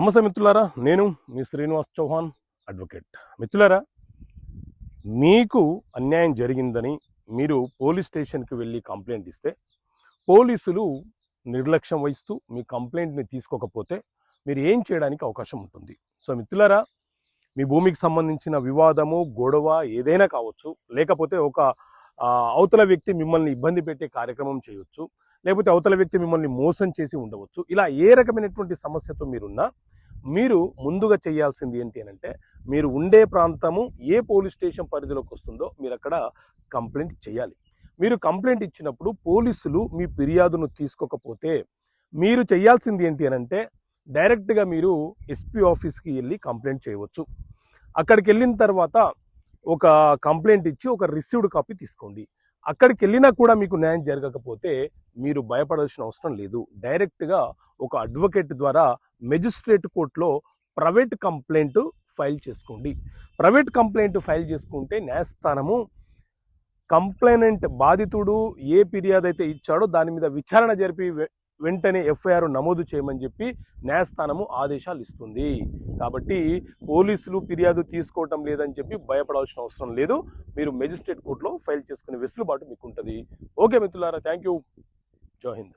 నమస్తే మిత్రులారా, నేను మీ శ్రీనివాస్ చౌహాన్ అడ్వకేట్. మిత్రులారా, మీకు అన్యాయం జరిగిందని మీరు పోలీస్ స్టేషన్కి వెళ్ళి కంప్లైంట్ ఇస్తే పోలీసులు నిర్లక్ష్యం వహిస్తూ మీ కంప్లైంట్ని తీసుకోకపోతే మీరు ఏం చేయడానికి అవకాశం ఉంటుంది. సో మిత్రులారా, మీ భూమికి సంబంధించిన వివాదము, గొడవ ఏదైనా కావచ్చు, లేకపోతే ఒక అవతల వ్యక్తి మిమ్మల్ని ఇబ్బంది పెట్టే కార్యక్రమం చేయవచ్చు, లేకపోతే అవతల వ్యక్తి మిమ్మల్ని మోసం చేసి ఉండవచ్చు. ఇలా ఏ రకమైనటువంటి సమస్యతో మీరున్నా మీరు ముందుగా చేయాల్సింది ఏంటి అంటే, మీరు ఉండే ప్రాంతము ఏ పోలీస్ స్టేషన్ పరిధిలోకి వస్తుందో మీరు అక్కడ కంప్లైంట్ చేయాలి. మీరు కంప్లైంట్ ఇచ్చినప్పుడు పోలీసులు మీ ఫిర్యాదును తీసుకోకపోతే మీరు చేయాల్సింది ఏంటి అంటే, డైరెక్ట్గా మీరు ఎస్పీ ఆఫీస్కి వెళ్ళి కంప్లైంట్ చేయవచ్చు. అక్కడికి వెళ్ళిన తర్వాత ఒక కంప్లైంట్ ఇచ్చి ఒక రిసీవ్డ్ కాపీ తీసుకోండి. అక్కడికి వెళ్ళినా కూడా మీకు న్యాయం జరగకపోతే మీరు భయపడాల్సిన అవసరం లేదు. డైరెక్ట్గా ఒక అడ్వకేట్ ద్వారా మెజిస్ట్రేట్ కోర్టులో ప్రైవేట్ కంప్లైంట్ ఫైల్ చేసుకోండి. ప్రైవేట్ కంప్లైంట్ ఫైల్ చేసుకుంటే న్యాయస్థానము కంప్లైనెంట్ బాధితుడు ఏ ఫిర్యాదు అయితే ఇచ్చాడో దాని మీద విచారణ జరిపి వెంటనే ఎఫ్ఐఆర్ నమోదు చేయమని చెప్పి న్యాయస్థానము ఆదేశాలు ఇస్తుంది. కాబట్టి పోలీసులు ఫిర్యాదు తీసుకోవటం లేదని చెప్పి భయపడాల్సిన అవసరం లేదు. మీరు మెజిస్ట్రేట్ కోర్టులో ఫైల్ చేసుకునే వెసులుబాటు మీకు ఉంటుంది. ఓకే మిత్రులారా, థ్యాంక్ యూ. జై హింద్.